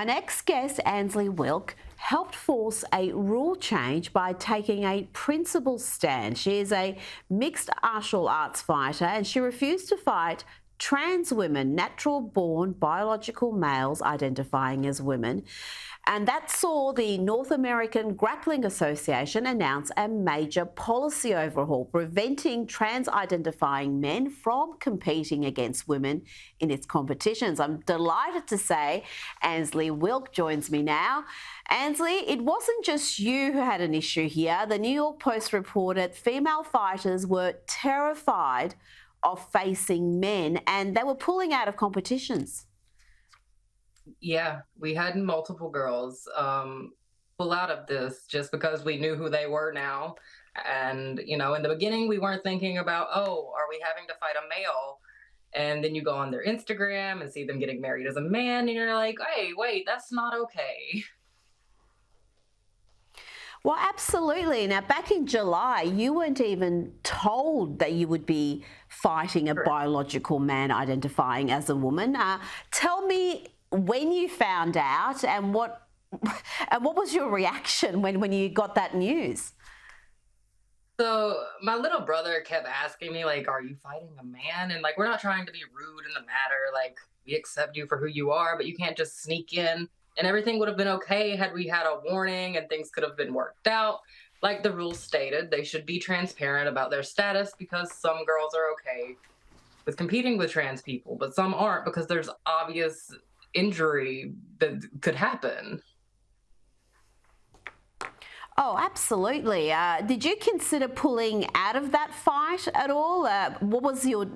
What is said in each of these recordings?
Our next guest, Ansleigh Wilk, helped force a rule change by taking a principled stand. She is a mixed martial arts fighter and she refused to fight trans women, natural-born biological males identifying as women. And that saw the North American Grappling Association announce a major policy overhaul, preventing trans-identifying men from competing against women in its competitions. I'm delighted to say Ansleigh Wilk joins me now. Ansleigh, it wasn't just you who had an issue here. The New York Post reported female fighters were terrified of facing men and they were pulling out of competitions. Yeah, we had multiple girls pull out of this just because we knew who they were now. And, you know, in the beginning, we weren't thinking about, oh, are we having to fight a male? And then you go on their Instagram and see them getting married as a man, and you're like, hey, wait, that's not okay. Well, absolutely. Now, back in July, you weren't even told that you would be fighting a biological man identifying as a woman. Tell me when you found out and what was your reaction when you got that news? So my little brother kept asking me, like, are you fighting a man? And like, we're not trying to be rude in the matter. Like, we accept you for who you are, but you can't just sneak in. And everything would have been okay had we had a warning and things could have been worked out. Like the rules stated, they should be transparent about their status because some girls are okay with competing with trans people, but some aren't because there's obvious injury that could happen. Oh, absolutely. Did you consider pulling out of that fight at all? What was your?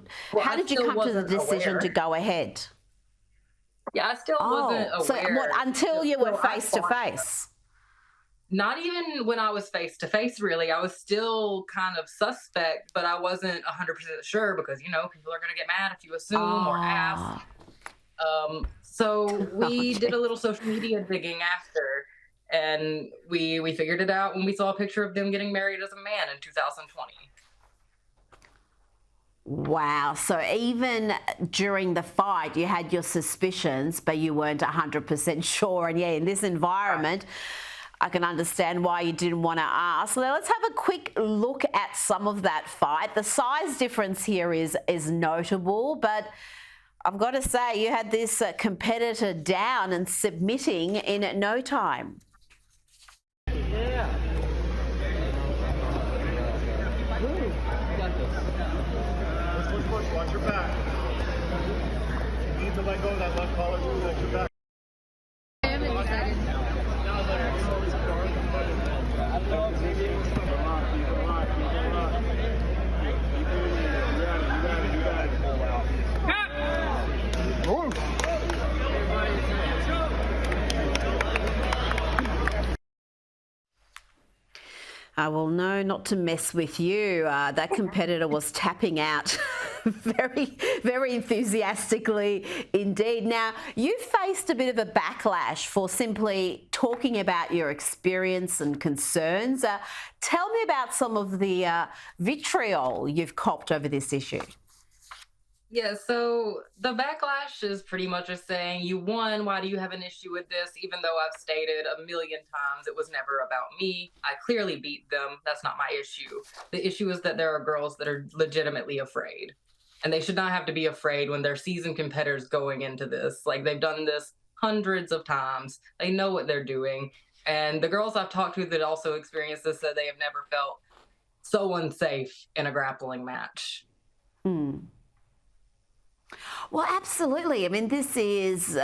How did you come to the decision to go ahead? Yeah, I still wasn't aware. So what, until you were face to face? Not even when I was face to face, really. I was still kind of suspect, but I wasn't 100% sure because, you know, people are going to get mad if you assume or ask. So we did a little social media digging after, and we figured it out when we saw a picture of them getting married as a man in 2020. Wow. So even during the fight, you had your suspicions, but you weren't 100% sure. And yeah, in this environment, I can understand why you didn't want to ask. So let's have a quick look at some of that fight. The size difference here is notable, but I've got to say you had this competitor down and submitting in no time. Yeah. Watch your back. You need to let go of that left collar. Watch your back. Well, no, not to mess with you. That competitor was tapping out very, very enthusiastically indeed. Now, you faced a bit of a backlash for simply talking about your experience and concerns. Tell me about some of the vitriol you've copped over this issue. Yeah, so the backlash is pretty much just saying, you won, why do you have an issue with this? Even though I've stated a million times it was never about me. I clearly beat them. That's not my issue. The issue is that there are girls that are legitimately afraid. And they should not have to be afraid when they're seasoned competitors going into this. Like, they've done this hundreds of times. They know what they're doing. And the girls I've talked to that also experienced this said they have never felt so unsafe in a grappling match. Well, absolutely. I mean, this is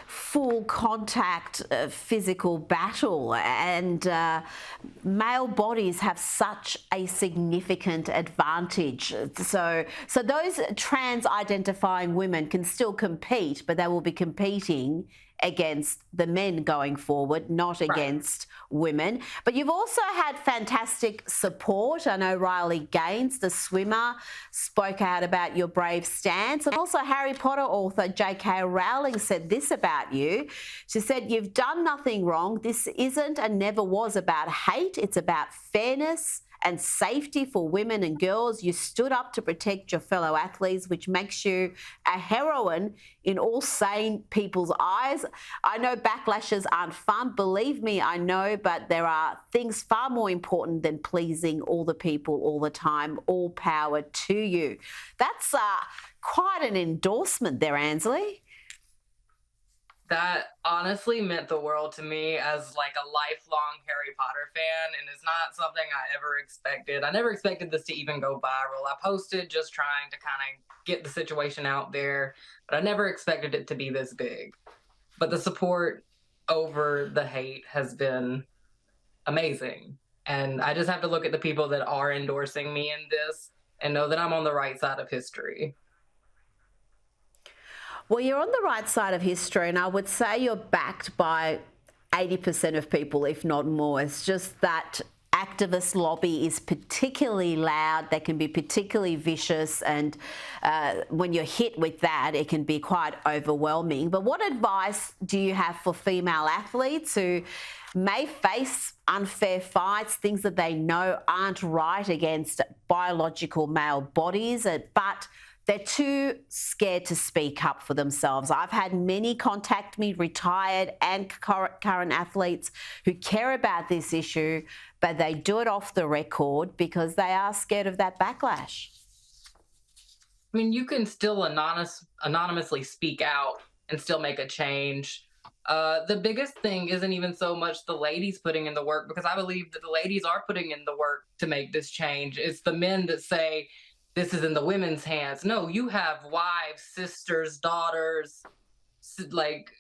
full contact physical battle, and male bodies have such a significant advantage. So those trans identifying women can still compete, but they will be competing against the men going forward, not against women. But you've also had fantastic support. I know Riley Gaines, the swimmer, spoke out about your brave stance. And also Harry Potter author J.K. Rowling said this about you. She said, you've done nothing wrong. This isn't and never was about hate. It's about fairness and safety for women and girls. You stood up to protect your fellow athletes, which makes you a heroine in all sane people's eyes. I know backlashes aren't fun, believe me, I know, but there are things far more important than pleasing all the people all the time. All power to you. That's quite an endorsement there, Ansleigh. That honestly meant the world to me as like a lifelong Harry Potter fan, and it's not something I ever expected. I never expected this to even go viral. I posted just trying to kind of get the situation out there, but I never expected it to be this big. But the support over the hate has been amazing. And I just have to look at the people that are endorsing me in this and know that I'm on the right side of history. Well, you're on the right side of history, and I would say you're backed by 80% of people, if not more. It's just that activist lobby is particularly loud. They can be particularly vicious, and when you're hit with that, it can be quite overwhelming. But what advice do you have for female athletes who may face unfair fights, things that they know aren't right against biological male bodies, but they're too scared to speak up for themselves? I've had many contact me, retired and current athletes, who care about this issue, but they do it off the record because they are scared of that backlash. I mean, you can still anonymously speak out and still make a change. The biggest thing isn't even so much the ladies putting in the work, because I believe that the ladies are putting in the work to make this change. It's the men that say, this is in the women's hands. No, you have wives, sisters, daughters. Like,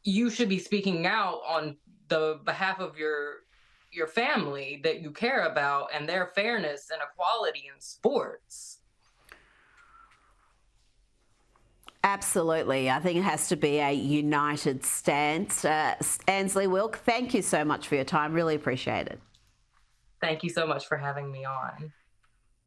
you should be speaking out on the behalf of your family that you care about and their fairness and equality in sports. Absolutely. I think it has to be a united stance. Ansleigh Wilk, thank you so much for your time. Really appreciate it. Thank you so much for having me on.